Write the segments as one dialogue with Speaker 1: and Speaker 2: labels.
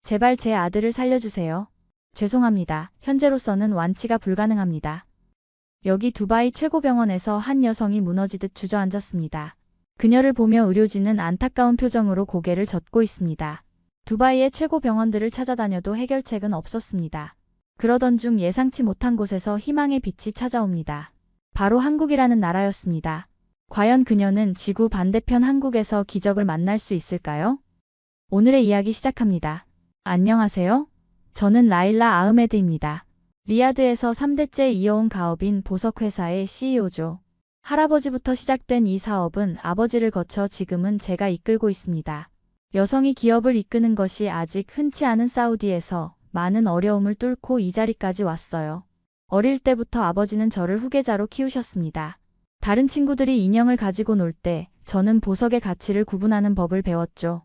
Speaker 1: 제발 제 아들을 살려주세요. 죄송합니다. 현재로서는 완치가 불가능합니다. 여기 두바이 최고병원에서 한 여성이 무너지듯 주저앉았습니다. 그녀를 보며 의료진은 안타까운 표정으로 고개를 젓고 있습니다. 두바이의 최고 병원들을 찾아다녀도 해결책은 없었습니다. 그러던 중 예상치 못한 곳에서 희망의 빛이 찾아옵니다. 바로 한국이라는 나라였습니다. 과연 그녀는 지구 반대편 한국에서 기적을 만날 수 있을까요? 오늘의 이야기 시작합니다. 안녕하세요. 저는 라일라 아흐메드입니다. 리야드에서 3대째 이어온 가업인 보석회사의 CEO죠. 할아버지부터 시작된 이 사업은 아버지를 거쳐 지금은 제가 이끌고 있습니다. 여성이 기업을 이끄는 것이 아직 흔치 않은 사우디에서 많은 어려움을 뚫고 이 자리까지 왔어요. 어릴 때부터 아버지는 저를 후계자로 키우셨습니다. 다른 친구들이 인형을 가지고 놀 때 저는 보석의 가치를 구분하는 법을 배웠죠.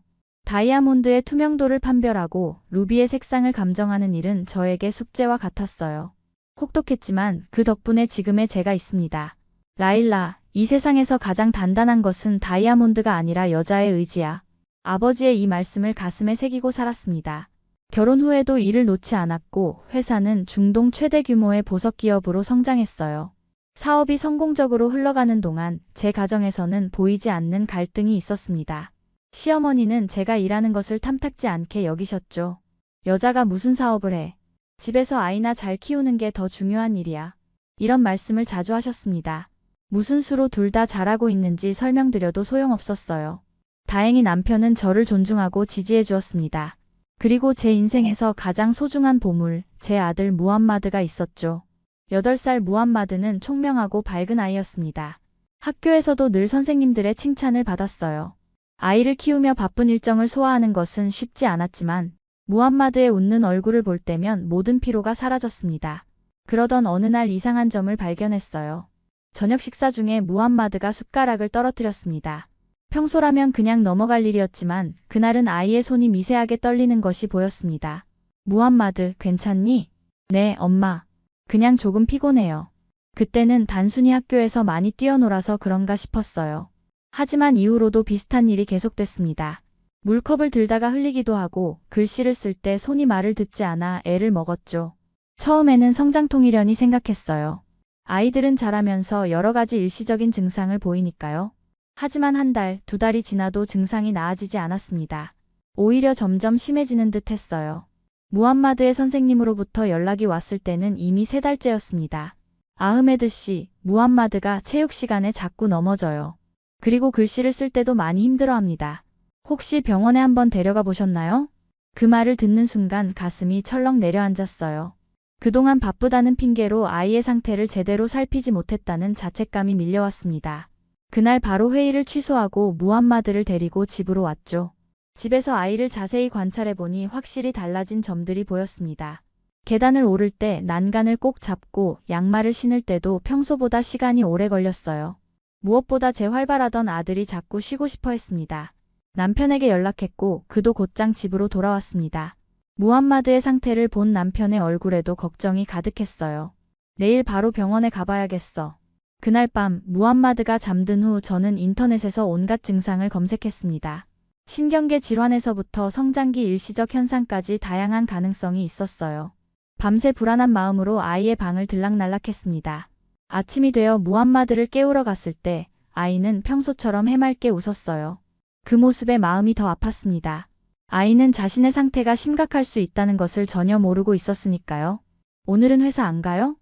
Speaker 1: 다이아몬드의 투명도를 판별하고 루비의 색상을 감정하는 일은 저에게 숙제와 같았어요. 혹독했지만 그 덕분에 지금의 제가 있습니다. 라일라, 이 세상에서 가장 단단한 것은 다이아몬드가 아니라 여자의 의지야. 아버지의 이 말씀을 가슴에 새기고 살았습니다. 결혼 후에도 일을 놓지 않았고 회사는 중동 최대 규모의 보석 기업으로 성장했어요. 사업이 성공적으로 흘러가는 동안 제 가정에서는 보이지 않는 갈등이 있었습니다. 시어머니는 제가 일하는 것을 탐탁지 않게 여기셨죠. 여자가 무슨 사업을 해? 집에서 아이나 잘 키우는 게 더 중요한 일이야. 이런 말씀을 자주 하셨습니다. 무슨 수로 둘 다 잘하고 있는지 설명드려도 소용없었어요. 다행히 남편은 저를 존중하고 지지해 주었습니다. 그리고 제 인생에서 가장 소중한 보물, 제 아들 무함마드가 있었죠. 8살 무함마드는 총명하고 밝은 아이였습니다. 학교에서도 늘 선생님들의 칭찬을 받았어요. 아이를 키우며 바쁜 일정을 소화하는 것은 쉽지 않았지만 무함마드의 웃는 얼굴을 볼 때면 모든 피로가 사라졌습니다. 그러던 어느 날 이상한 점을 발견했어요. 저녁 식사 중에 무함마드가 숟가락을 떨어뜨렸습니다. 평소라면 그냥 넘어갈 일이었지만 그날은 아이의 손이 미세하게 떨리는 것이 보였습니다. 무함마드, 괜찮니? 네, 엄마. 그냥 조금 피곤해요. 그때는 단순히 학교에서 많이 뛰어놀아서 그런가 싶었어요. 하지만 이후로도 비슷한 일이 계속됐습니다. 물컵을 들다가 흘리기도 하고 글씨를 쓸 때 손이 말을 듣지 않아 애를 먹었죠. 처음에는 성장통이려니 생각했어요. 아이들은 자라면서 여러 가지 일시적인 증상을 보이니까요. 하지만 한 달, 2달이 지나도 증상이 나아지지 않았습니다. 오히려 점점 심해지는 듯 했어요. 무함마드의 선생님으로부터 연락이 왔을 때는 이미 3달째였습니다. 아흐메드 씨, 무함마드가 체육 시간에 자꾸 넘어져요. 그리고 글씨를 쓸 때도 많이 힘들어합니다. 혹시 병원에 한번 데려가 보셨나요? 그 말을 듣는 순간 가슴이 철렁 내려앉았어요. 그동안 바쁘다는 핑계로 아이의 상태를 제대로 살피지 못했다는 자책감이 밀려왔습니다. 그날 바로 회의를 취소하고 무함마드를 데리고 집으로 왔죠. 집에서 아이를 자세히 관찰해보니 확실히 달라진 점들이 보였습니다. 계단을 오를 때 난간을 꼭 잡고 양말을 신을 때도 평소보다 시간이 오래 걸렸어요. 무엇보다 제 활발하던 아들이 자꾸 쉬고 싶어 했습니다. 남편에게 연락했고 그도 곧장 집으로 돌아왔습니다. 무함마드의 상태를 본 남편의 얼굴에도 걱정이 가득했어요. 내일 바로 병원에 가봐야겠어. 그날 밤 무함마드가 잠든 후 저는 인터넷에서 온갖 증상을 검색했습니다. 신경계 질환에서부터 성장기 일시적 현상까지 다양한 가능성이 있었어요. 밤새 불안한 마음으로 아이의 방을 들락날락했습니다. 아침이 되어 무함마드를 깨우러 갔을 때 아이는 평소처럼 해맑게 웃었어요. 그 모습에 마음이 더 아팠습니다. 아이는 자신의 상태가 심각할 수 있다는 것을 전혀 모르고 있었으니까요. 오늘은 회사 안 가요?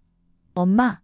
Speaker 1: 엄마.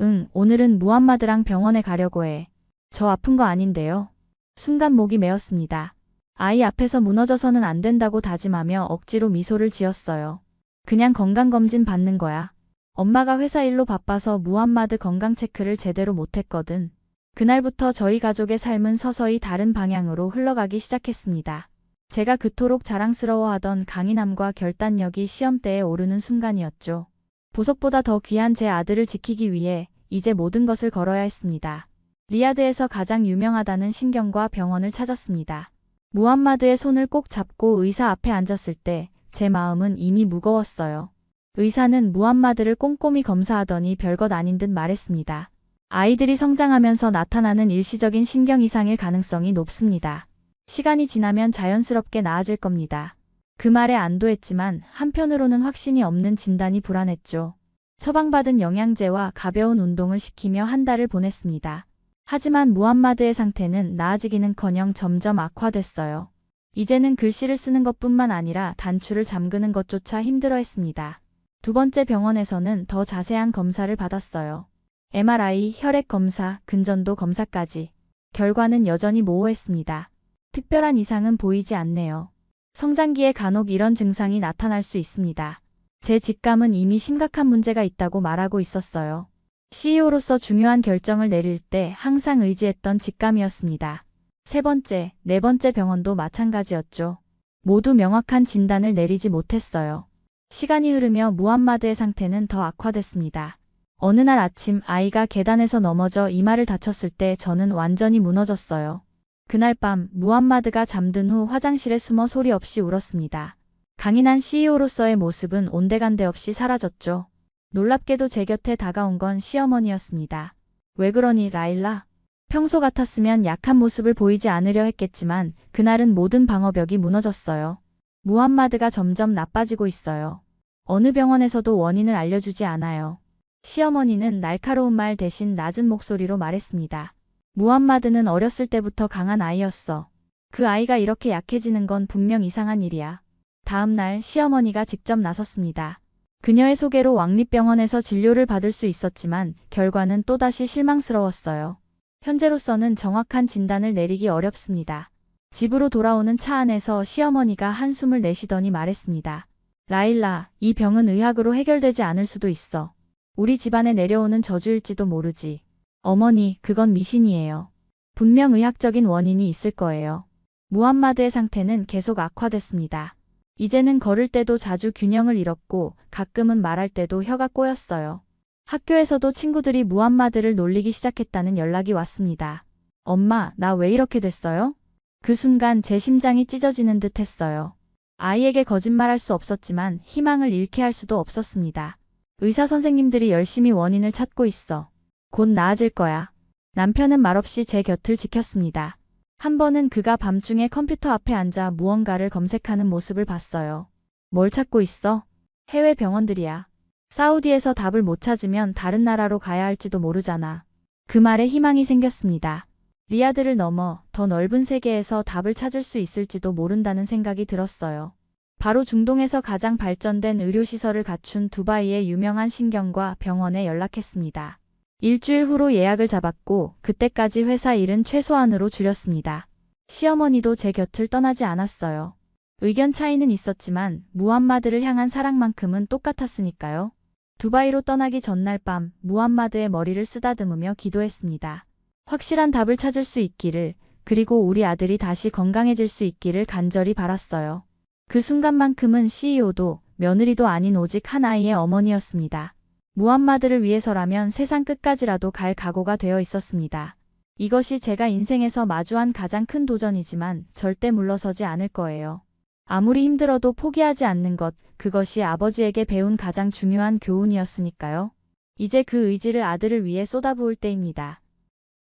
Speaker 1: 응, 오늘은 무함마드랑 병원에 가려고 해. 저 아픈 거 아닌데요. 순간 목이 메었습니다. 아이 앞에서 무너져서는 안 된다고 다짐하며 억지로 미소를 지었어요. 그냥 건강검진 받는 거야. 엄마가 회사 일로 바빠서 무함마드 건강 체크를 제대로 못했거든. 그날부터 저희 가족의 삶은 서서히 다른 방향으로 흘러가기 시작했습니다. 제가 그토록 자랑스러워하던 강인함과 결단력이 시험대에 오르는 순간이었죠. 보석보다 더 귀한 제 아들을 지키기 위해 이제 모든 것을 걸어야 했습니다. 리야드에서 가장 유명하다는 신경과 병원을 찾았습니다. 무함마드의 손을 꼭 잡고 의사 앞에 앉았을 때 제 마음은 이미 무거웠어요. 의사는 무함마드를 꼼꼼히 검사하더니 별것 아닌 듯 말했습니다. 아이들이 성장하면서 나타나는 일시적인 신경 이상일 가능성이 높습니다. 시간이 지나면 자연스럽게 나아질 겁니다. 그 말에 안도했지만 한편으로는 확신이 없는 진단이 불안했죠. 처방받은 영양제와 가벼운 운동을 시키며 한 달을 보냈습니다. 하지만 무함마드의 상태는 나아지기는커녕 점점 악화됐어요. 이제는 글씨를 쓰는 것뿐만 아니라 단추를 잠그는 것조차 힘들어했습니다. 두 번째 병원에서는 더 자세한 검사를 받았어요. MRI, 혈액 검사, 근전도 검사까지. 결과는 여전히 모호했습니다. 특별한 이상은 보이지 않네요. 성장기에 간혹 이런 증상이 나타날 수 있습니다. 제 직감은 이미 심각한 문제가 있다고 말하고 있었어요. CEO로서 중요한 결정을 내릴 때 항상 의지했던 직감이었습니다. 세 번째, 네 번째 병원도 마찬가지였죠. 모두 명확한 진단을 내리지 못했어요. 시간이 흐르며 무함마드의 상태는 더 악화됐습니다. 어느 날 아침 아이가 계단에서 넘어져 이마를 다쳤을 때 저는 완전히 무너졌어요. 그날 밤 무함마드가 잠든 후 화장실에 숨어 소리 없이 울었습니다. 강인한 CEO로서의 모습은 온데간데 없이 사라졌죠. 놀랍게도 제 곁에 다가온 건 시어머니였습니다. 왜 그러니 라일라? 평소 같았으면 약한 모습을 보이지 않으려 했겠지만 그날은 모든 방어벽이 무너졌어요. 무함마드가 점점 나빠지고 있어요. 어느 병원에서도 원인을 알려주지 않아요. 시어머니는 날카로운 말 대신 낮은 목소리로 말했습니다. 무함마드는 어렸을 때부터 강한 아이였어. 그 아이가 이렇게 약해지는 건 분명 이상한 일이야. 다음 날 시어머니가 직접 나섰습니다. 그녀의 소개로 왕립병원에서 진료를 받을 수 있었지만 결과는 또다시 실망스러웠어요. 현재로서는 정확한 진단을 내리기 어렵습니다. 집으로 돌아오는 차 안에서 시어머니가 한숨을 내쉬더니 말했습니다. 라일라, 이 병은 의학으로 해결되지 않을 수도 있어. 우리 집안에 내려오는 저주일지도 모르지. 어머니, 그건 미신이에요. 분명 의학적인 원인이 있을 거예요. 무함마드의 상태는 계속 악화됐습니다. 이제는 걸을 때도 자주 균형을 잃었고 가끔은 말할 때도 혀가 꼬였어요. 학교에서도 친구들이 무함마드를 놀리기 시작했다는 연락이 왔습니다. 엄마, 나 왜 이렇게 됐어요? 그 순간 제 심장이 찢어지는 듯 했어요. 아이에게 거짓말할 수 없었지만 희망을 잃게 할 수도 없었습니다. 의사 선생님들이 열심히 원인을 찾고 있어. 곧 나아질 거야. 남편은 말없이 제 곁을 지켰습니다. 한 번은 그가 밤중에 컴퓨터 앞에 앉아 무언가를 검색하는 모습을 봤어요. 뭘 찾고 있어? 해외 병원들이야. 사우디에서 답을 못 찾으면 다른 나라로 가야 할지도 모르잖아. 그 말에 희망이 생겼습니다. 리야드를 넘어 더 넓은 세계에서 답을 찾을 수 있을지도 모른다는 생각이 들었어요. 바로 중동에서 가장 발전된 의료시설을 갖춘 두바이의 유명한 신경과 병원에 연락했습니다. 일주일 후로 예약을 잡았고 그때까지 회사 일은 최소한으로 줄였습니다. 시어머니도 제 곁을 떠나지 않았어요. 의견 차이는 있었지만 무함마드를 향한 사랑만큼은 똑같았으니까요. 두바이로 떠나기 전날 밤 무함마드의 머리를 쓰다듬으며 기도했습니다. 확실한 답을 찾을 수 있기를, 그리고 우리 아들이 다시 건강해질 수 있기를 간절히 바랐어요. 그 순간만큼은 CEO도 며느리도 아닌 오직 한 아이의 어머니였습니다. 무함마드를 위해서라면 세상 끝까지라도 갈 각오가 되어 있었습니다. 이것이 제가 인생에서 마주한 가장 큰 도전이지만 절대 물러서지 않을 거예요. 아무리 힘들어도 포기하지 않는 것, 그것이 아버지에게 배운 가장 중요한 교훈이었으니까요. 이제 그 의지를 아들을 위해 쏟아부을 때입니다.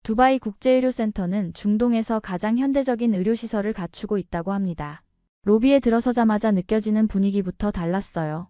Speaker 1: 두바이 국제의료센터는 중동에서 가장 현대적인 의료시설을 갖추고 있다고 합니다. 로비에 들어서자마자 느껴지는 분위기부터 달랐어요.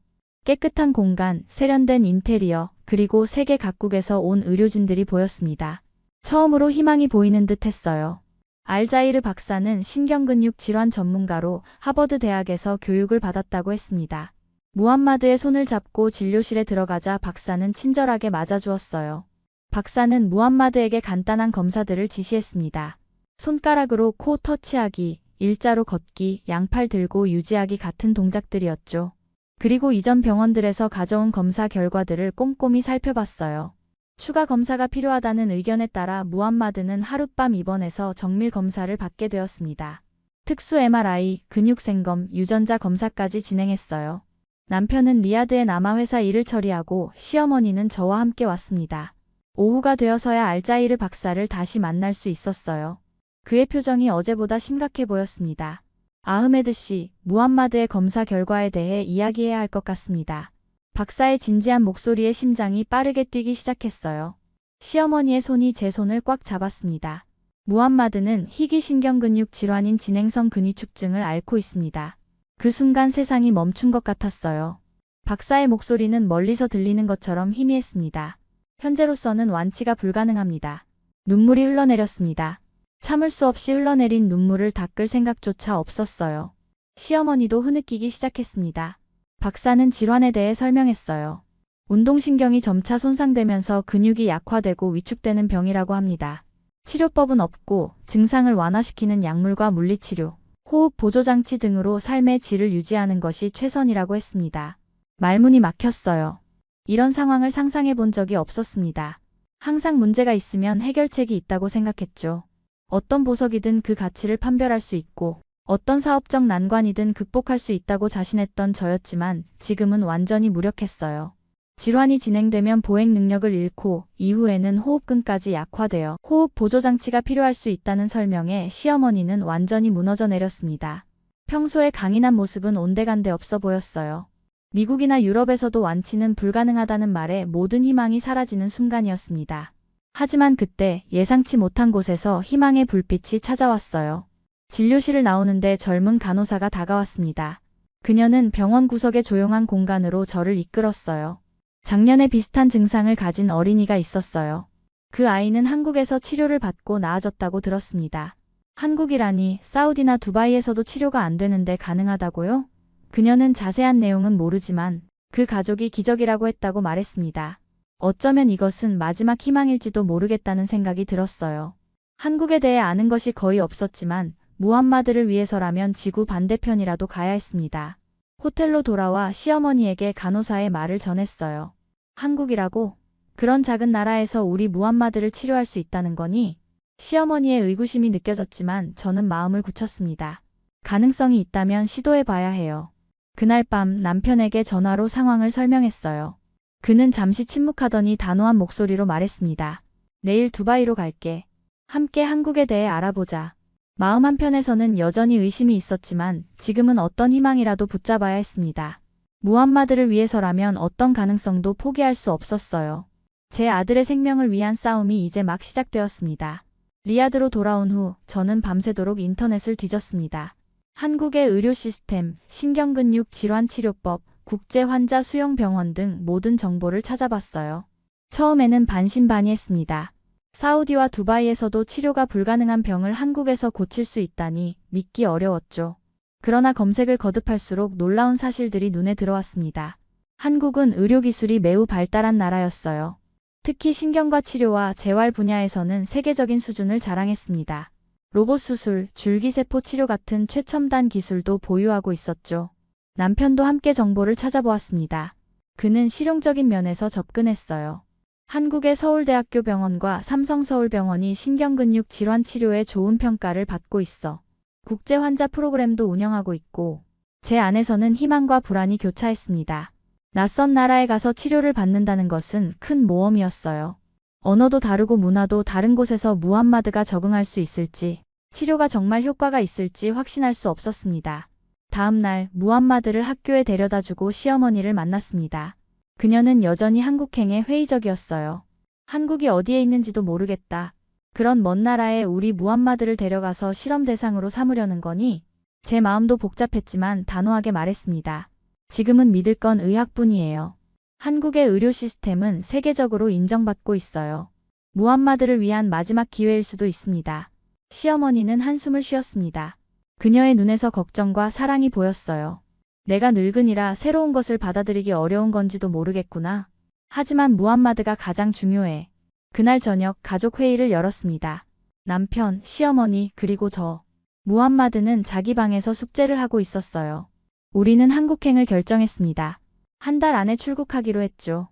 Speaker 1: 깨끗한 공간, 세련된 인테리어, 그리고 세계 각국에서 온 의료진들이 보였습니다. 처음으로 희망이 보이는 듯 했어요. 알자이르 박사는 신경근육 질환 전문가로 하버드 대학에서 교육을 받았다고 했습니다. 무함마드의 손을 잡고 진료실에 들어가자 박사는 친절하게 맞아주었어요. 박사는 무함마드에게 간단한 검사들을 지시했습니다. 손가락으로 코 터치하기, 일자로 걷기, 양팔 들고 유지하기 같은 동작들이었죠. 그리고 이전 병원들에서 가져온 검사 결과들을 꼼꼼히 살펴봤어요. 추가 검사가 필요하다는 의견에 따라 무함마드는 하룻밤 입원해서 정밀 검사를 받게 되었습니다. 특수 MRI, 근육생검, 유전자 검사까지 진행했어요. 남편은 리야드에 남아 회사 일을 처리하고 시어머니는 저와 함께 왔습니다. 오후가 되어서야 알자이르 박사를 다시 만날 수 있었어요. 그의 표정이 어제보다 심각해 보였습니다. 아흐메드 씨, 무함마드의 검사 결과에 대해 이야기해야 할 것 같습니다. 박사의 진지한 목소리에 심장이 빠르게 뛰기 시작했어요. 시어머니의 손이 제 손을 꽉 잡았습니다. 무함마드는 희귀신경근육 질환인 진행성 근위축증을 앓고 있습니다. 그 순간 세상이 멈춘 것 같았어요. 박사의 목소리는 멀리서 들리는 것처럼 희미했습니다. 현재로서는 완치가 불가능합니다. 눈물이 흘러내렸습니다. 참을 수 없이 흘러내린 눈물을 닦을 생각조차 없었어요. 시어머니도 흐느끼기 시작했습니다. 박사는 질환에 대해 설명했어요. 운동신경이 점차 손상되면서 근육이 약화되고 위축되는 병이라고 합니다. 치료법은 없고 증상을 완화시키는 약물과 물리치료, 호흡 보조장치 등으로 삶의 질을 유지하는 것이 최선이라고 했습니다. 말문이 막혔어요. 이런 상황을 상상해 본 적이 없었습니다. 항상 문제가 있으면 해결책이 있다고 생각했죠. 어떤 보석이든 그 가치를 판별할 수 있고 어떤 사업적 난관이든 극복할 수 있다고 자신했던 저였지만 지금은 완전히 무력했어요. 질환이 진행되면 보행 능력을 잃고 이후에는 호흡근까지 약화되어 호흡 보조장치가 필요할 수 있다는 설명에 시어머니는 완전히 무너져 내렸습니다. 평소에 강인한 모습은 온데간데 없어 보였어요. 미국이나 유럽에서도 완치는 불가능하다는 말에 모든 희망이 사라지는 순간이었습니다. 하지만 그때 예상치 못한 곳에서 희망의 불빛이 찾아왔어요. 진료실을 나오는데 젊은 간호사가 다가왔습니다. 그녀는 병원 구석의 조용한 공간으로 저를 이끌었어요. 작년에 비슷한 증상을 가진 어린이가 있었어요. 그 아이는 한국에서 치료를 받고 나아졌다고 들었습니다. 한국이라니 사우디나 두바이에서도 치료가 안 되는데 가능하다고요? 그녀는 자세한 내용은 모르지만 그 가족이 기적이라고 했다고 말했습니다. 어쩌면 이것은 마지막 희망일지도 모르겠다는 생각이 들었어요. 한국에 대해 아는 것이 거의 없었지만 무함마드를 위해서라면 지구 반대편이라도 가야 했습니다. 호텔로 돌아와 시어머니에게 간호사의 말을 전했어요. 한국이라고? 그런 작은 나라에서 우리 무함마드를 치료할 수 있다는 거니? 시어머니의 의구심이 느껴졌지만 저는 마음을 굳혔습니다. 가능성이 있다면 시도해봐야 해요. 그날 밤 남편에게 전화로 상황을 설명했어요. 그는 잠시 침묵하더니 단호한 목소리로 말했습니다. 내일 두바이로 갈게. 함께 한국에 대해 알아보자. 마음 한편에서는 여전히 의심이 있었지만 지금은 어떤 희망이라도 붙잡아야 했습니다. 무함마드를 위해서라면 어떤 가능성도 포기할 수 없었어요. 제 아들의 생명을 위한 싸움이 이제 막 시작되었습니다. 리야드로 돌아온 후 저는 밤새도록 인터넷을 뒤졌습니다. 한국의 의료 시스템, 신경근육 질환 치료법, 국제 환자 수용 병원 등 모든 정보를 찾아봤어요. 처음에는 반신반의했습니다. 사우디와 두바이에서도 치료가 불가능한 병을 한국에서 고칠 수 있다니 믿기 어려웠죠. 그러나 검색을 거듭할수록 놀라운 사실들이 눈에 들어왔습니다. 한국은 의료기술이 매우 발달한 나라였어요. 특히 신경과 치료와 재활 분야에서는 세계적인 수준을 자랑했습니다. 로봇 수술, 줄기세포 치료 같은 최첨단 기술도 보유하고 있었죠. 남편도 함께 정보를 찾아보았습니다. 그는 실용적인 면에서 접근했어요. 한국의 서울대학교 병원과 삼성서울병원이 신경근육 질환 치료에 좋은 평가를 받고 있어 국제 환자 프로그램도 운영하고 있고 제 안에서는 희망과 불안이 교차했습니다. 낯선 나라에 가서 치료를 받는다는 것은 큰 모험이었어요. 언어도 다르고 문화도 다른 곳에서 무함마드가 적응할 수 있을지, 치료가 정말 효과가 있을지 확신할 수 없었습니다. 다음 날 무함마드를 학교에 데려다주고 시어머니를 만났습니다. 그녀는 여전히 한국행에 회의적이었어요. 한국이 어디에 있는지도 모르겠다. 그런 먼 나라에 우리 무함마드를 데려가서 실험 대상으로 삼으려는 거니? 제 마음도 복잡했지만 단호하게 말했습니다. 지금은 믿을 건 의학뿐이에요. 한국의 의료 시스템은 세계적으로 인정받고 있어요. 무함마드를 위한 마지막 기회일 수도 있습니다. 시어머니는 한숨을 쉬었습니다. 그녀의 눈에서 걱정과 사랑이 보였어요. 내가 늙은이라 새로운 것을 받아들이기 어려운 건지도 모르겠구나. 하지만 무함마드가 가장 중요해. 그날 저녁 가족 회의를 열었습니다. 남편, 시어머니, 그리고 저. 무함마드는 자기 방에서 숙제를 하고 있었어요. 우리는 한국행을 결정했습니다. 한 달 안에 출국하기로 했죠.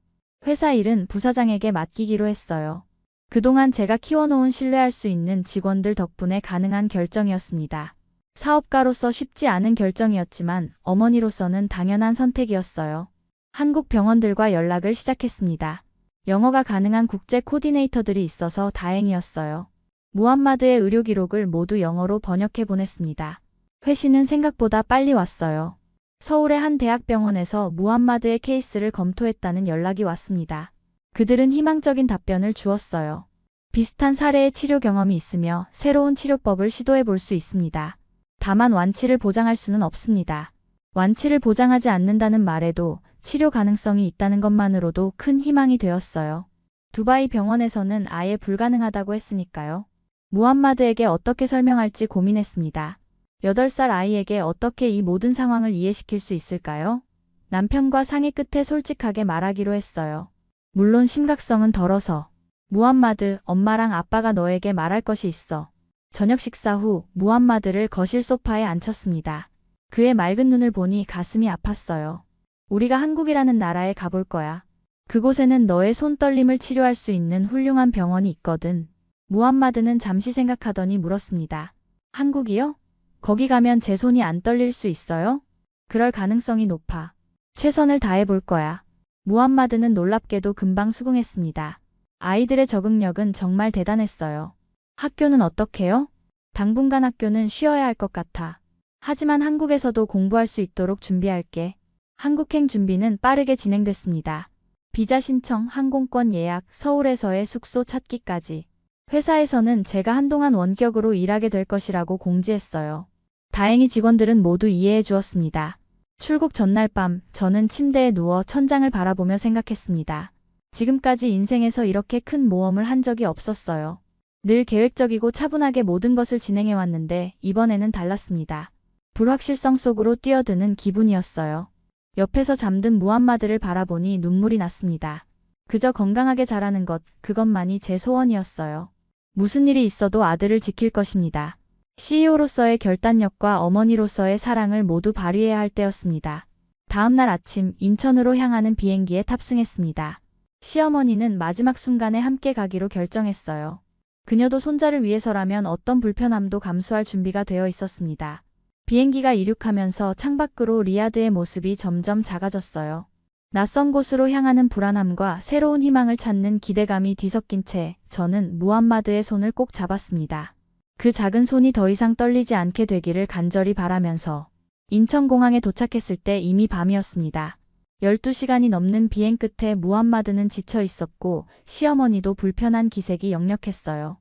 Speaker 1: 회사 일은 부사장에게 맡기기로 했어요. 그동안 제가 키워놓은 신뢰할 수 있는 직원들 덕분에 가능한 결정이었습니다. 사업가로서 쉽지 않은 결정이었지만 어머니로서는 당연한 선택이었어요. 한국 병원들과 연락을 시작했습니다. 영어가 가능한 국제 코디네이터들이 있어서 다행이었어요. 무함마드의 의료 기록을 모두 영어로 번역해 보냈습니다. 회신은 생각보다 빨리 왔어요. 서울의 한 대학병원에서 무함마드의 케이스를 검토했다는 연락이 왔습니다. 그들은 희망적인 답변을 주었어요. 비슷한 사례의 치료 경험이 있으며 새로운 치료법을 시도해 볼 수 있습니다. 다만 완치를 보장할 수는 없습니다. 완치를 보장하지 않는다는 말에도 치료 가능성이 있다는 것만으로도 큰 희망이 되었어요. 두바이 병원에서는 아예 불가능하다고 했으니까요. 무함마드에게 어떻게 설명할지 고민했습니다. 8살 아이에게 어떻게 이 모든 상황을 이해시킬 수 있을까요? 남편과 상의 끝에 솔직하게 말하기로 했어요. 물론 심각성은 덜어서. 무함마드, 엄마랑 아빠가 너에게 말할 것이 있어. 저녁 식사 후 무함마드를 거실 소파에 앉혔습니다. 그의 맑은 눈을 보니 가슴이 아팠어요. 우리가 한국이라는 나라에 가볼 거야. 그곳에는 너의 손떨림을 치료할 수 있는 훌륭한 병원이 있거든. 무함마드는 잠시 생각하더니 물었습니다. 한국이요? 거기 가면 제 손이 안 떨릴 수 있어요? 그럴 가능성이 높아. 최선을 다해볼 거야. 무함마드는 놀랍게도 금방 수긍했습니다. 아이들의 적응력은 정말 대단했어요. 학교는 어떻게요? 당분간 학교는 쉬어야 할 것 같아. 하지만 한국에서도 공부할 수 있도록 준비할게. 한국행 준비는 빠르게 진행됐습니다. 비자 신청, 항공권 예약, 서울에서의 숙소 찾기까지. 회사에서는 제가 한동안 원격으로 일하게 될 것이라고 공지했어요. 다행히 직원들은 모두 이해해 주었습니다. 출국 전날 밤 저는 침대에 누워 천장을 바라보며 생각했습니다. 지금까지 인생에서 이렇게 큰 모험을 한 적이 없었어요. 늘 계획적이고 차분하게 모든 것을 진행해왔는데 이번에는 달랐습니다. 불확실성 속으로 뛰어드는 기분이었어요. 옆에서 잠든 무함마드를 바라보니 눈물이 났습니다. 그저 건강하게 자라는 것, 그것만이 제 소원이었어요. 무슨 일이 있어도 아들을 지킬 것입니다. CEO로서의 결단력과 어머니로서의 사랑을 모두 발휘해야 할 때였습니다. 다음 날 아침 인천으로 향하는 비행기에 탑승했습니다. 시어머니는 마지막 순간에 함께 가기로 결정했어요. 그녀도 손자를 위해서라면 어떤 불편함도 감수할 준비가 되어 있었습니다. 비행기가 이륙하면서 창밖으로 리야드의 모습이 점점 작아졌어요. 낯선 곳으로 향하는 불안함과 새로운 희망을 찾는 기대감이 뒤섞인 채 저는 무함마드의 손을 꼭 잡았습니다. 그 작은 손이 더 이상 떨리지 않게 되기를 간절히 바라면서 인천공항에 도착했을 때 이미 밤이었습니다. 12시간이 넘는 비행 끝에 무함마드는 지쳐 있었고 시어머니도 불편한 기색이 역력했어요.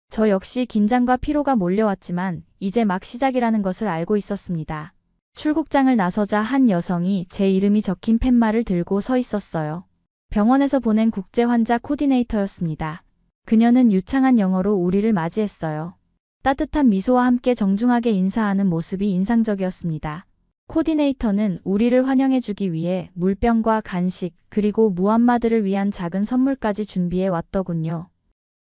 Speaker 1: 저 역시 긴장과 피로가 몰려왔지만 이제 막 시작이라는 것을 알고 있었습니다. 출국장을 나서자 한 여성이 제 이름이 적힌 팻말을 들고 서 있었어요. 병원에서 보낸 국제 환자 코디네이터였습니다. 그녀는 유창한 영어로 우리를 맞이했어요. 따뜻한 미소와 함께 정중하게 인사하는 모습이 인상적이었습니다. 코디네이터는 우리를 환영해주기 위해 물병과 간식 그리고 무함마드를 위한 작은 선물까지 준비해 왔더군요.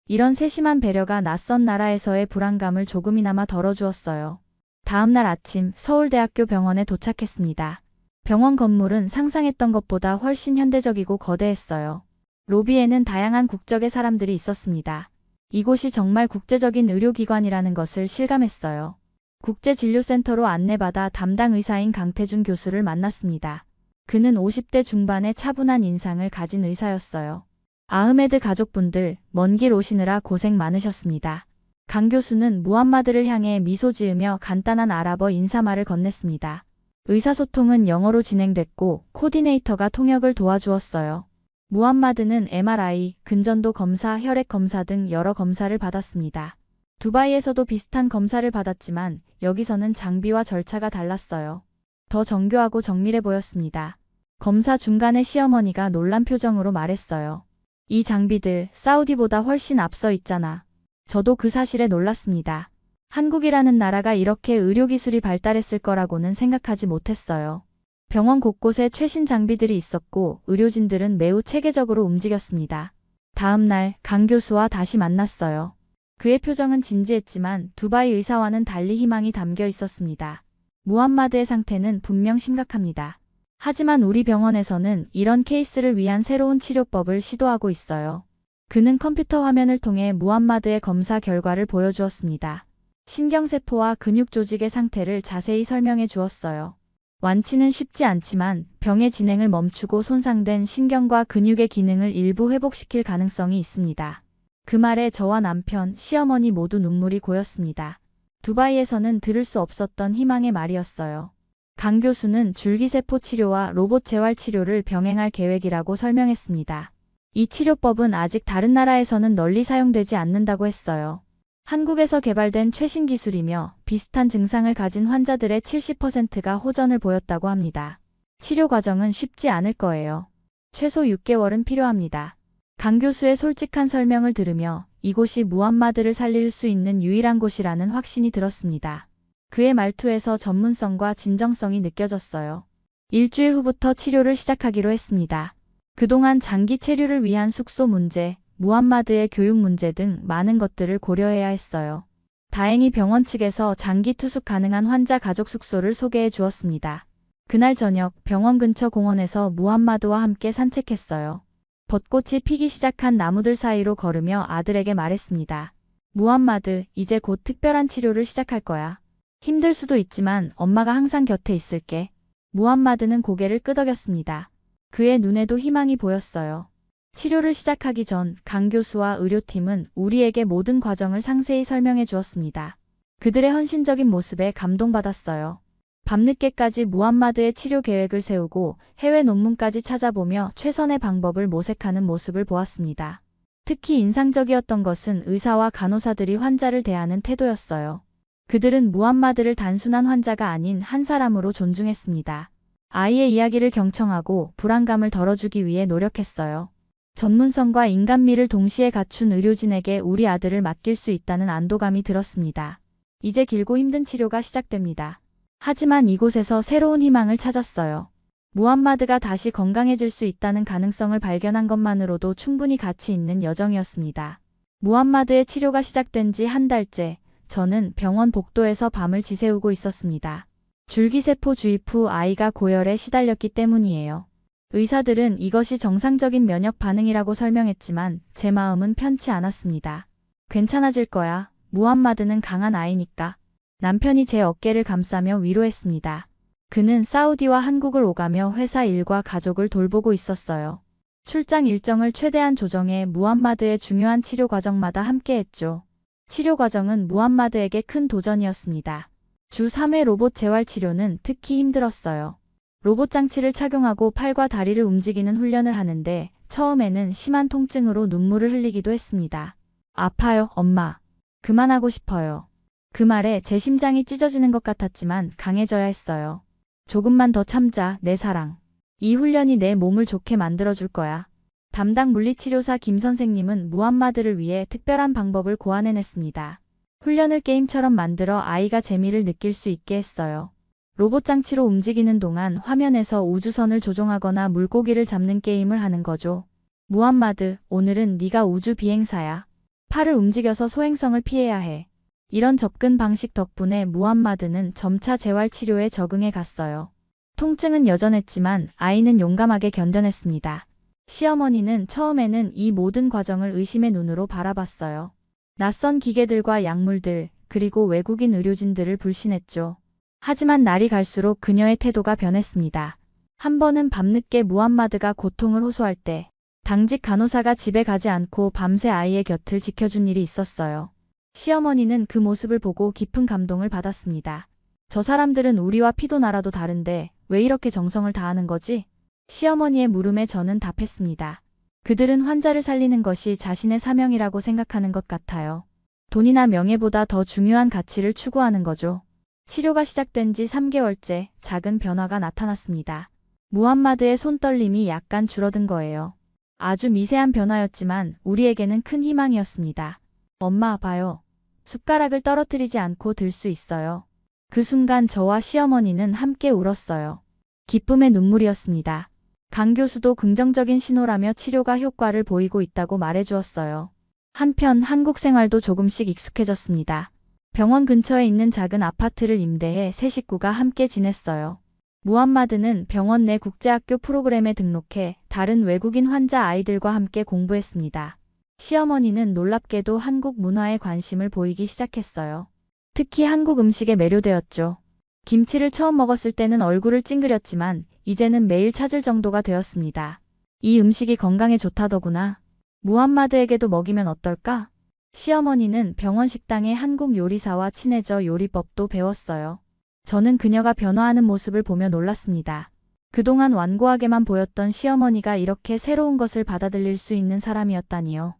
Speaker 1: 이런 세심한 배려가 낯선 나라에서의 불안감을 조금이나마 덜어주었어요. 다음 날 아침 서울대학교 병원에 도착했습니다. 병원 건물은 상상했던 것보다 훨씬 현대적이고 거대했어요. 로비에는 다양한 국적의 사람들이 있었습니다. 이곳이 정말 국제적인 의료기관이라는 것을 실감했어요. 국제진료센터로 안내받아 담당 의사인 강태준 교수를 만났습니다. 그는 50대 중반의 차분한 인상을 가진 의사였어요. 아흐메드 가족분들, 먼 길 오시느라 고생 많으셨습니다. 강 교수는 무함마드를 향해 미소 지으며 간단한 아랍어 인사말을 건넸습니다. 의사소통은 영어로 진행됐고 코디네이터가 통역을 도와주었어요. 무함마드는 MRI, 근전도 검사, 혈액 검사 등 여러 검사를 받았습니다. 두바이에서도 비슷한 검사를 받았지만 여기서는 장비와 절차가 달랐어요. 더 정교하고 정밀해 보였습니다. 검사 중간에 시어머니가 놀란 표정으로 말했어요. 이 장비들 사우디보다 훨씬 앞서 있잖아. 저도 그 사실에 놀랐습니다. 한국이라는 나라가 이렇게 의료기술이 발달했을 거라고는 생각하지 못했어요. 병원 곳곳에 최신 장비들이 있었고 의료진들은 매우 체계적으로 움직였습니다. 다음 날 강 교수와 다시 만났어요. 그의 표정은 진지했지만 두바이 의사와는 달리 희망이 담겨 있었습니다. 무함마드의 상태는 분명 심각합니다. 하지만 우리 병원에서는 이런 케이스를 위한 새로운 치료법을 시도하고 있어요. 그는 컴퓨터 화면을 통해 무함마드의 검사 결과를 보여주었습니다. 신경세포와 근육 조직의 상태를 자세히 설명해 주었어요. 완치는 쉽지 않지만 병의 진행을 멈추고 손상된 신경과 근육의 기능을 일부 회복시킬 가능성이 있습니다. 그 말에 저와 남편, 시어머니 모두 눈물이 고였습니다. 두바이에서는 들을 수 없었던 희망의 말이었어요. 강 교수는 줄기세포 치료와 로봇 재활 치료를 병행할 계획이라고 설명했습니다. 이 치료법은 아직 다른 나라에서는 널리 사용되지 않는다고 했어요. 한국에서 개발된 최신 기술이며 비슷한 증상을 가진 환자들의 70%가 호전을 보였다고 합니다. 치료 과정은 쉽지 않을 거예요. 최소 6개월은 필요합니다. 강 교수의 솔직한 설명을 들으며 이곳이 무함마드를 살릴 수 있는 유일한 곳이라는 확신이 들었습니다. 그의 말투에서 전문성과 진정성이 느껴졌어요. 일주일 후부터 치료를 시작하기로 했습니다. 그동안 장기 체류를 위한 숙소 문제, 무함마드의 교육 문제 등 많은 것들을 고려해야 했어요. 다행히 병원 측에서 장기 투숙 가능한 환자 가족 숙소를 소개해 주었습니다. 그날 저녁 병원 근처 공원에서 무함마드와 함께 산책했어요. 벚꽃이 피기 시작한 나무들 사이로 걸으며 아들에게 말했습니다. 무함마드, 이제 곧 특별한 치료를 시작할 거야. 힘들 수도 있지만 엄마가 항상 곁에 있을게. 무함마드는 고개를 끄덕였습니다. 그의 눈에도 희망이 보였어요. 치료를 시작하기 전 강 교수와 의료팀은 우리에게 모든 과정을 상세히 설명해 주었습니다. 그들의 헌신적인 모습에 감동받았어요. 밤늦게까지 무함마드의 치료 계획을 세우고 해외 논문까지 찾아보며 최선의 방법을 모색하는 모습을 보았습니다. 특히 인상적이었던 것은 의사와 간호사들이 환자를 대하는 태도였어요. 그들은 무함마드를 단순한 환자가 아닌 한 사람으로 존중했습니다. 아이의 이야기를 경청하고 불안감을 덜어주기 위해 노력했어요. 전문성과 인간미를 동시에 갖춘 의료진에게 우리 아들을 맡길 수 있다는 안도감이 들었습니다. 이제 길고 힘든 치료가 시작됩니다. 하지만 이곳에서 새로운 희망을 찾았어요. 무함마드가 다시 건강해질 수 있다는 가능성을 발견한 것만으로도 충분히 가치 있는 여정이었습니다. 무함마드의 치료가 시작된 지 한 달째, 저는 병원 복도에서 밤을 지새우고 있었습니다. 줄기세포 주입 후 아이가 고열에 시달렸기 때문이에요. 의사들은 이것이 정상적인 면역 반응이라고 설명했지만 제 마음은 편치 않았습니다. 괜찮아질 거야. 무함마드는 강한 아이니까. 남편이 제 어깨를 감싸며 위로했습니다. 그는 사우디와 한국을 오가며 회사 일과 가족을 돌보고 있었어요. 출장 일정을 최대한 조정해 무함마드의 중요한 치료 과정마다 함께했죠. 치료 과정은 무함마드에게 큰 도전이었습니다. 주 3회 로봇 재활 치료는 특히 힘들었어요. 로봇 장치를 착용하고 팔과 다리를 움직이는 훈련을 하는데 처음에는 심한 통증으로 눈물을 흘리기도 했습니다. 아파요, 엄마. 그만하고 싶어요. 그 말에 제 심장이 찢어지는 것 같았지만 강해져야 했어요. 조금만 더 참자, 내 사랑. 이 훈련이 내 몸을 좋게 만들어줄 거야. 담당 물리치료사 김 선생님은 무함마드를 위해 특별한 방법을 고안해냈습니다. 훈련을 게임처럼 만들어 아이가 재미를 느낄 수 있게 했어요. 로봇 장치로 움직이는 동안 화면에서 우주선을 조종하거나 물고기를 잡는 게임을 하는 거죠. 무함마드, 오늘은 네가 우주 비행사야. 팔을 움직여서 소행성을 피해야 해. 이런 접근 방식 덕분에 무함마드는 점차 재활치료에 적응해 갔어요. 통증은 여전했지만 아이는 용감하게 견뎌냈습니다. 시어머니는 처음에는 이 모든 과정을 의심의 눈으로 바라봤어요. 낯선 기계들과 약물들, 그리고 외국인 의료진들을 불신했죠. 하지만 날이 갈수록 그녀의 태도가 변했습니다. 한 번은 밤늦게 무함마드가 고통을 호소할 때 당직 간호사가 집에 가지 않고 밤새 아이의 곁을 지켜준 일이 있었어요. 시어머니는 그 모습을 보고 깊은 감동을 받았습니다. 저 사람들은 우리와 피도 나라도 다른데 왜 이렇게 정성을 다하는 거지? 시어머니의 물음에 저는 답했습니다. 그들은 환자를 살리는 것이 자신의 사명이라고 생각하는 것 같아요. 돈이나 명예보다 더 중요한 가치를 추구하는 거죠. 치료가 시작된 지 3개월째 작은 변화가 나타났습니다. 무함마드의 손떨림이 약간 줄어든 거예요. 아주 미세한 변화였지만 우리에게는 큰 희망이었습니다. 엄마, 봐요. 숟가락을 떨어뜨리지 않고 들 수 있어요. 그 순간 저와 시어머니는 함께 울었어요. 기쁨의 눈물이었습니다. 강 교수도 긍정적인 신호라며 치료가 효과를 보이고 있다고 말해주었어요. 한편 한국 생활도 조금씩 익숙해졌습니다. 병원 근처에 있는 작은 아파트를 임대해 세 식구가 함께 지냈어요. 무함마드는 병원 내 국제학교 프로그램에 등록해 다른 외국인 환자 아이들과 함께 공부했습니다. 시어머니는 놀랍게도 한국 문화에 관심을 보이기 시작했어요. 특히 한국 음식에 매료되었죠. 김치를 처음 먹었을 때는 얼굴을 찡그렸지만 이제는 매일 찾을 정도가 되었습니다. 이 음식이 건강에 좋다더구나. 무함마드에게도 먹이면 어떨까? 시어머니는 병원 식당의 한국 요리사와 친해져 요리법도 배웠어요. 저는 그녀가 변화하는 모습을 보며 놀랐습니다. 그동안 완고하게만 보였던 시어머니가 이렇게 새로운 것을 받아들일 수 있는 사람이었다니요.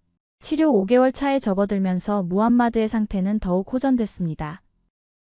Speaker 1: 치료 5개월 차에 접어들면서 무함마드의 상태는 더욱 호전됐습니다.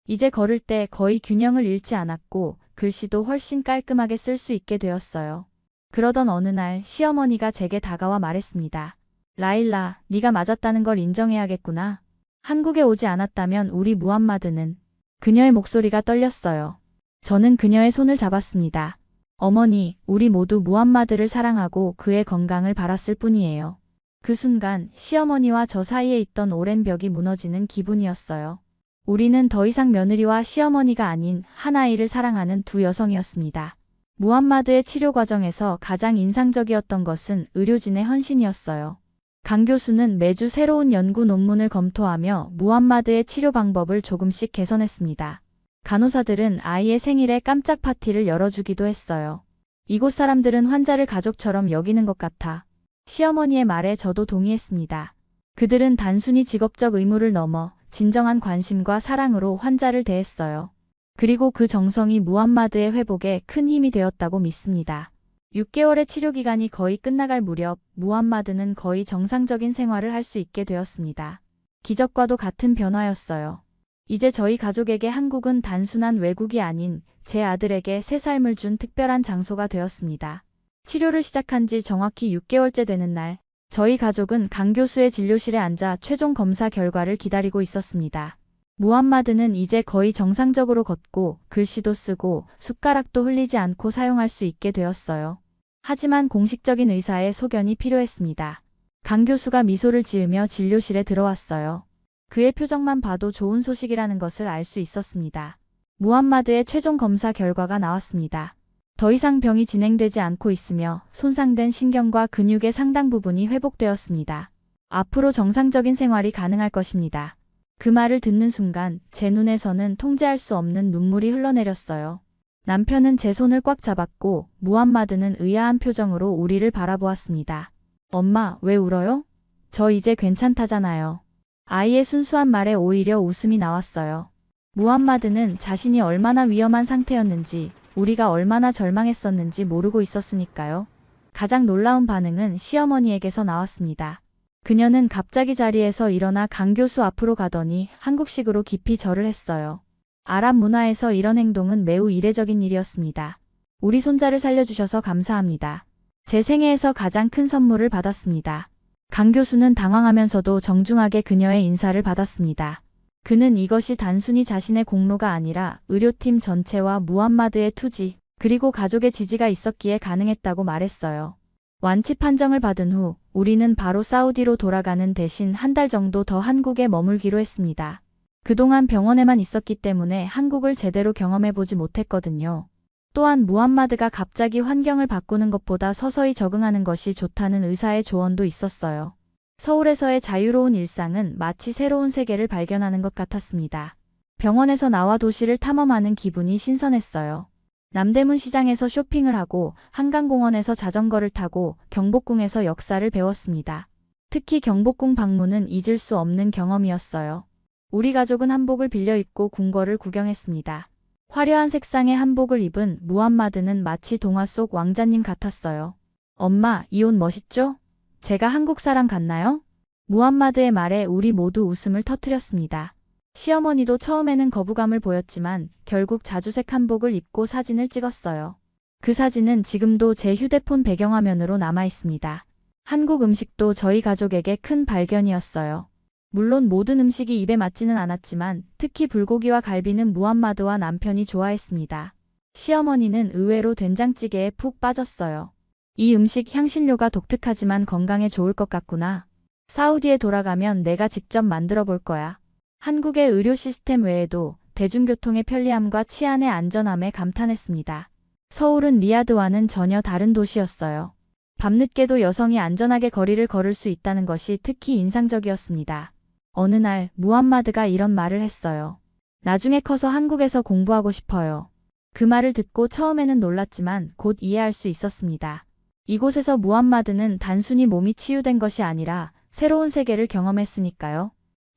Speaker 1: 이제 걸을 때 거의 균형을 잃지 않았고 글씨도 훨씬 깔끔하게 쓸 수 있게 되었어요. 그러던 어느 날 시어머니가 제게 다가와 말했습니다. 라일라, 네가 맞았다는 걸 인정해야겠구나. 한국에 오지 않았다면 우리 무함마드는. 그녀의 목소리가 떨렸어요. 저는 그녀의 손을 잡았습니다. 어머니, 우리 모두 무함마드를 사랑하고 그의 건강을 바랐을 뿐이에요. 그 순간 시어머니와 저 사이에 있던 오랜 벽이 무너지는 기분이었어요. 우리는 더 이상 며느리와 시어머니가 아닌 한 아이를 사랑하는 두 여성이었습니다. 무함마드의 치료 과정에서 가장 인상적이었던 것은 의료진의 헌신이었어요. 강 교수는 매주 새로운 연구 논문을 검토하며 무함마드의 치료 방법을 조금씩 개선했습니다. 간호사들은 아이의 생일에 깜짝 파티를 열어주기도 했어요. 이곳 사람들은 환자를 가족처럼 여기는 것 같아. 시어머니의 말에 저도 동의했습니다. 그들은 단순히 직업적 의무를 넘어 진정한 관심과 사랑으로 환자를 대했어요. 그리고 그 정성이 무함마드의 회복에 큰 힘이 되었다고 믿습니다. 6개월의 치료 기간이 거의 끝나갈 무렵 무함마드는 거의 정상적인 생활을 할 수 있게 되었습니다. 기적과도 같은 변화였어요. 이제 저희 가족에게 한국은 단순한 외국이 아닌 제 아들에게 새 삶을 준 특별한 장소가 되었습니다. 치료를 시작한 지 정확히 6개월째 되는 날, 저희 가족은 강 교수의 진료실에 앉아 최종 검사 결과를 기다리고 있었습니다. 무함마드는 이제 거의 정상적으로 걷고 글씨도 쓰고 숟가락도 흘리지 않고 사용할 수 있게 되었어요. 하지만 공식적인 의사의 소견이 필요했습니다. 강 교수가 미소를 지으며 진료실에 들어왔어요. 그의 표정만 봐도 좋은 소식이라는 것을 알 수 있었습니다. 무함마드의 최종 검사 결과가 나왔습니다. 더 이상 병이 진행되지 않고 있으며 손상된 신경과 근육의 상당 부분이 회복되었습니다. 앞으로 정상적인 생활이 가능할 것입니다. 그 말을 듣는 순간 제 눈에서는 통제할 수 없는 눈물이 흘러내렸어요. 남편은 제 손을 꽉 잡았고 무함마드는 의아한 표정으로 우리를 바라보았습니다. 엄마, 왜 울어요? 저 이제 괜찮다잖아요. 아이의 순수한 말에 오히려 웃음이 나왔어요. 무함마드는 자신이 얼마나 위험한 상태였는지, 우리가 얼마나 절망했었는지 모르고 있었으니까요. 가장 놀라운 반응은 시어머니에게서 나왔습니다. 그녀는 갑자기 자리에서 일어나 강 교수 앞으로 가더니 한국식으로 깊이 절을 했어요. 아랍 문화에서 이런 행동은 매우 이례적인 일이었습니다. 우리 손자를 살려주셔서 감사합니다. 제 생애에서 가장 큰 선물을 받았습니다. 강 교수는 당황하면서도 정중하게 그녀의 인사를 받았습니다. 그는 이것이 단순히 자신의 공로가 아니라 의료팀 전체와 무함마드의 투지, 그리고 가족의 지지가 있었기에 가능했다고 말했어요. 완치 판정을 받은 후 우리는 바로 사우디로 돌아가는 대신 한 달 정도 더 한국에 머물기로 했습니다. 그동안 병원에만 있었기 때문에 한국을 제대로 경험해보지 못했거든요. 또한 무함마드가 갑자기 환경을 바꾸는 것보다 서서히 적응하는 것이 좋다는 의사의 조언도 있었어요. 서울에서의 자유로운 일상은 마치 새로운 세계를 발견하는 것 같았습니다. 병원에서 나와 도시를 탐험하는 기분이 신선했어요. 남대문 시장에서 쇼핑을 하고 한강공원에서 자전거를 타고 경복궁에서 역사를 배웠습니다. 특히 경복궁 방문은 잊을 수 없는 경험이었어요. 우리 가족은 한복을 빌려 입고 궁궐을 구경했습니다. 화려한 색상의 한복을 입은 무함마드는 마치 동화 속 왕자님 같았어요. 엄마, 이 옷 멋있죠? 제가 한국 사람 같나요? 무함마드의 말에 우리 모두 웃음을 터뜨렸습니다. 시어머니도 처음에는 거부감을 보였지만 결국 자주색 한복을 입고 사진을 찍었어요. 그 사진은 지금도 제 휴대폰 배경화면으로 남아 있습니다. 한국 음식도 저희 가족에게 큰 발견이었어요. 물론 모든 음식이 입에 맞지는 않았지만 특히 불고기와 갈비는 무함마드와 남편이 좋아했습니다. 시어머니는 의외로 된장찌개에 푹 빠졌어요. 이 음식 향신료가 독특하지만 건강에 좋을 것 같구나. 사우디에 돌아가면 내가 직접 만들어 볼 거야. 한국의 의료 시스템 외에도 대중교통의 편리함과 치안의 안전함에 감탄했습니다. 서울은 리야드와는 전혀 다른 도시였어요. 밤늦게도 여성이 안전하게 거리를 걸을 수 있다는 것이 특히 인상적이었습니다. 어느 날 무함마드가 이런 말을 했어요. 나중에 커서 한국에서 공부하고 싶어요. 그 말을 듣고 처음에는 놀랐지만 곧 이해할 수 있었습니다. 이곳에서 무함마드는 단순히 몸이 치유된 것이 아니라 새로운 세계를 경험했으니까요.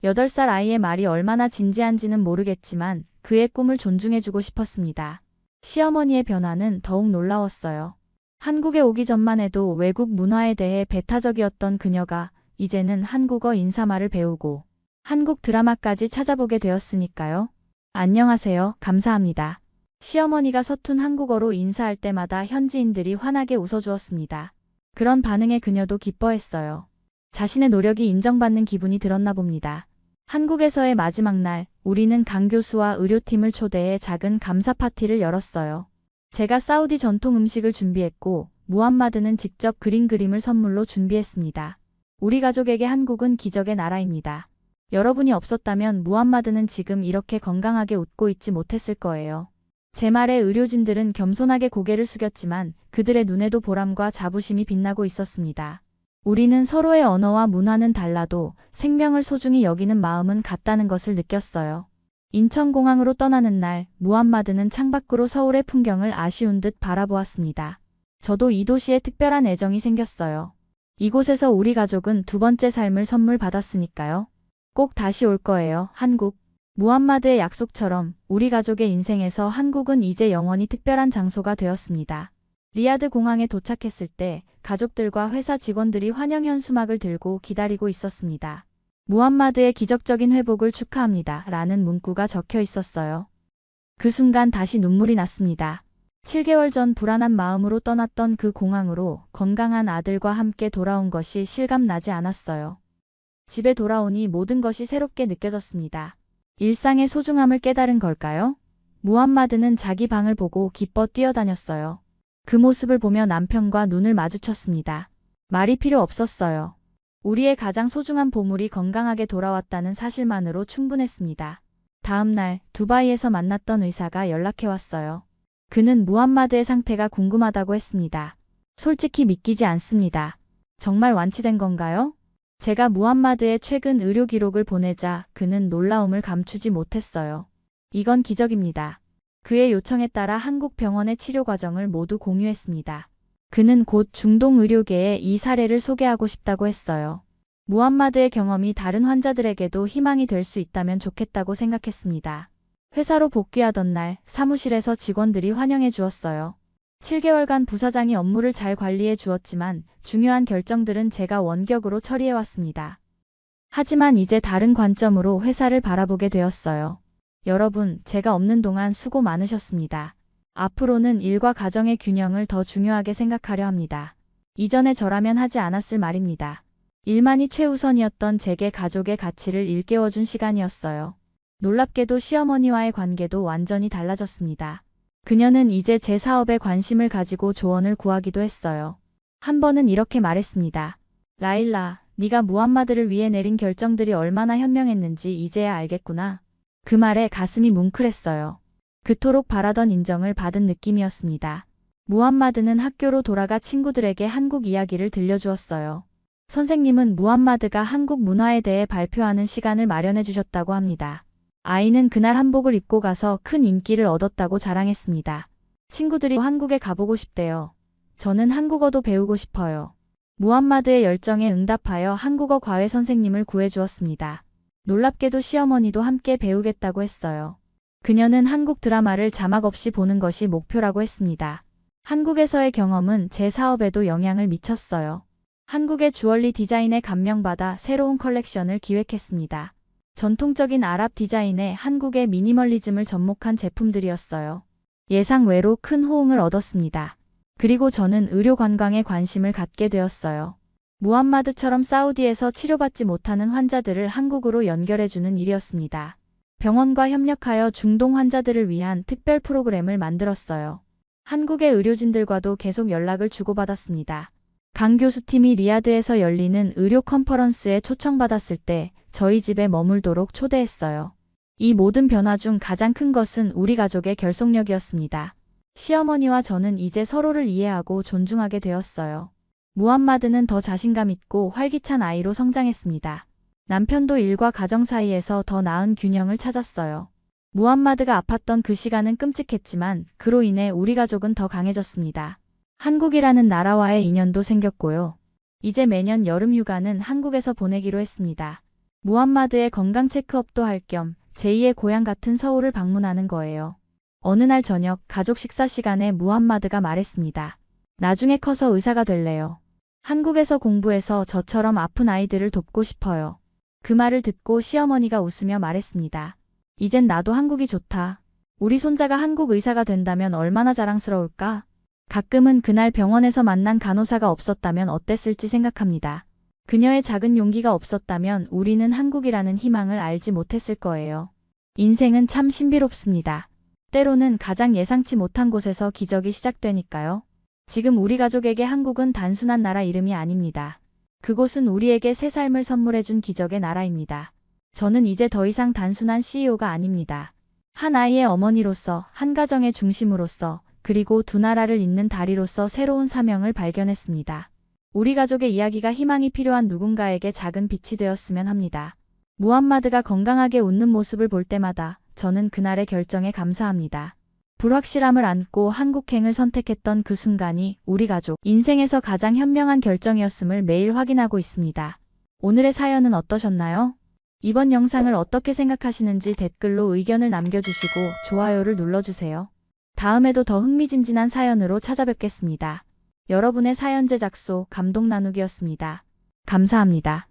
Speaker 1: 8살 아이의 말이 얼마나 진지한지는 모르겠지만 그의 꿈을 존중해주고 싶었습니다. 시어머니의 변화는 더욱 놀라웠어요. 한국에 오기 전만 해도 외국 문화에 대해 배타적이었던 그녀가 이제는 한국어 인사말을 배우고 한국 드라마까지 찾아보게 되었으니까요. 안녕하세요. 감사합니다. 시어머니가 서툰 한국어로 인사할 때마다 현지인들이 환하게 웃어주었습니다. 그런 반응에 그녀도 기뻐했어요. 자신의 노력이 인정받는 기분이 들었나 봅니다. 한국에서의 마지막 날, 우리는 강 교수와 의료팀을 초대해 작은 감사 파티를 열었어요. 제가 사우디 전통 음식을 준비했고, 무함마드는 직접 그린 그림을 선물로 준비했습니다. 우리 가족에게 한국은 기적의 나라입니다. 여러분이 없었다면 무함마드는 지금 이렇게 건강하게 웃고 있지 못했을 거예요. 제 말에 의료진들은 겸손하게 고개를 숙였지만 그들의 눈에도 보람과 자부심이 빛나고 있었습니다. 우리는 서로의 언어와 문화는 달라도 생명을 소중히 여기는 마음은 같다는 것을 느꼈어요. 인천공항으로 떠나는 날, 무함마드는 창밖으로 서울의 풍경을 아쉬운 듯 바라보았습니다. 저도 이 도시에 특별한 애정이 생겼어요. 이곳에서 우리 가족은 두 번째 삶을 선물 받았으니까요. 꼭 다시 올 거예요, 한국. 무함마드의 약속처럼 우리 가족의 인생에서 한국은 이제 영원히 특별한 장소가 되었습니다. 리야드 공항에 도착했을 때 가족들과 회사 직원들이 환영 현수막을 들고 기다리고 있었습니다. 무함마드의 기적적인 회복을 축하합니다. 라는 문구가 적혀 있었어요. 그 순간 다시 눈물이 났습니다. 7개월 전 불안한 마음으로 떠났던 그 공항으로 건강한 아들과 함께 돌아온 것이 실감나지 않았어요. 집에 돌아오니 모든 것이 새롭게 느껴졌습니다. 일상의 소중함을 깨달은 걸까요? 무함마드는 자기 방을 보고 기뻐 뛰어다녔어요. 그 모습을 보며 남편과 눈을 마주쳤습니다. 말이 필요 없었어요. 우리의 가장 소중한 보물이 건강하게 돌아왔다는 사실만으로 충분했습니다. 다음 날 두바이에서 만났던 의사가 연락해왔어요. 그는 무함마드의 상태가 궁금하다고 했습니다. 솔직히 믿기지 않습니다. 정말 완치된 건가요? 제가 무함마드의 최근 의료 기록을 보내자 그는 놀라움을 감추지 못했어요. 이건 기적입니다. 그의 요청에 따라 한국 병원의 치료 과정을 모두 공유했습니다. 그는 곧 중동 의료계에 이 사례를 소개하고 싶다고 했어요. 무함마드의 경험이 다른 환자들에게도 희망이 될 수 있다면 좋겠다고 생각했습니다. 회사로 복귀하던 날 사무실에서 직원들이 환영해 주었어요. 7개월간 부사장이 업무를 잘 관리해 주었지만 중요한 결정들은 제가 원격으로 처리해 왔습니다. 하지만 이제 다른 관점으로 회사를 바라보게 되었어요. 여러분, 제가 없는 동안 수고 많으셨습니다. 앞으로는 일과 가정의 균형을 더 중요하게 생각하려 합니다. 이전에 저라면 하지 않았을 말입니다. 일만이 최우선이었던 제게 가족의 가치를 일깨워준 시간이었어요. 놀랍게도 시어머니와의 관계도 완전히 달라졌습니다. 그녀는 이제 제 사업에 관심을 가지고 조언을 구하기도 했어요. 한 번은 이렇게 말했습니다. 라일라, 네가 무함마드를 위해 내린 결정들이 얼마나 현명했는지 이제야 알겠구나. 그 말에 가슴이 뭉클했어요. 그토록 바라던 인정을 받은 느낌이었습니다. 무함마드는 학교로 돌아가 친구들에게 한국 이야기를 들려주었어요. 선생님은 무함마드가 한국 문화에 대해 발표하는 시간을 마련해 주셨다고 합니다. 아이는 그날 한복을 입고 가서 큰 인기를 얻었다고 자랑했습니다. 친구들이 한국에 가보고 싶대요. 저는 한국어도 배우고 싶어요. 무함마드의 열정에 응답하여 한국어 과외 선생님을 구해주었습니다. 놀랍게도 시어머니도 함께 배우겠다고 했어요. 그녀는 한국 드라마를 자막 없이 보는 것이 목표라고 했습니다. 한국에서의 경험은 제 사업에도 영향을 미쳤어요. 한국의 주얼리 디자인에 감명받아 새로운 컬렉션을 기획했습니다. 전통적인 아랍 디자인에 한국의 미니멀리즘을 접목한 제품들이었어요. 예상 외로 큰 호응을 얻었습니다. 그리고 저는 의료 관광에 관심을 갖게 되었어요. 무함마드처럼 사우디에서 치료받지 못하는 환자들을 한국으로 연결해주는 일이었습니다. 병원과 협력하여 중동 환자들을 위한 특별 프로그램을 만들었어요. 한국의 의료진들과도 계속 연락을 주고받았습니다. 강 교수팀이 리야드에서 열리는 의료 컨퍼런스에 초청받았을 때 저희 집에 머물도록 초대했어요. 이 모든 변화 중 가장 큰 것은 우리 가족의 결속력이었습니다. 시어머니와 저는 이제 서로를 이해하고 존중하게 되었어요. 무함마드는 더 자신감 있고 활기찬 아이로 성장했습니다. 남편도 일과 가정 사이에서 더 나은 균형을 찾았어요. 무함마드가 아팠던 그 시간은 끔찍했지만 그로 인해 우리 가족은 더 강해졌습니다. 한국이라는 나라와의 인연도 생겼고요. 이제 매년 여름 휴가는 한국에서 보내기로 했습니다. 무함마드의 건강 체크업도 할 겸 제2의 고향 같은 서울을 방문하는 거예요. 어느 날 저녁 가족 식사 시간에 무함마드가 말했습니다. 나중에 커서 의사가 될래요. 한국에서 공부해서 저처럼 아픈 아이들을 돕고 싶어요. 그 말을 듣고 시어머니가 웃으며 말했습니다. 이젠 나도 한국이 좋다. 우리 손자가 한국 의사가 된다면 얼마나 자랑스러울까? 가끔은 그날 병원에서 만난 간호사가 없었다면 어땠을지 생각합니다. 그녀의 작은 용기가 없었다면 우리는 한국이라는 희망을 알지 못했을 거예요. 인생은 참 신비롭습니다. 때로는 가장 예상치 못한 곳에서 기적이 시작되니까요. 지금 우리 가족에게 한국은 단순한 나라 이름이 아닙니다. 그곳은 우리에게 새 삶을 선물해준 기적의 나라입니다. 저는 이제 더 이상 단순한 CEO가 아닙니다. 한 아이의 어머니로서, 한 가정의 중심으로서, 그리고 두 나라를 잇는 다리로서 새로운 사명을 발견했습니다. 우리 가족의 이야기가 희망이 필요한 누군가에게 작은 빛이 되었으면 합니다. 무함마드가 건강하게 웃는 모습을 볼 때마다 저는 그날의 결정에 감사합니다. 불확실함을 안고 한국행을 선택했던 그 순간이 우리 가족 인생에서 가장 현명한 결정이었음을 매일 확인하고 있습니다. 오늘의 사연은 어떠셨나요? 이번 영상을 어떻게 생각하시는지 댓글로 의견을 남겨주시고 좋아요를 눌러주세요. 다음에도 더 흥미진진한 사연으로 찾아뵙겠습니다. 여러분의 사연 제작소 감동 나누기였습니다. 감사합니다.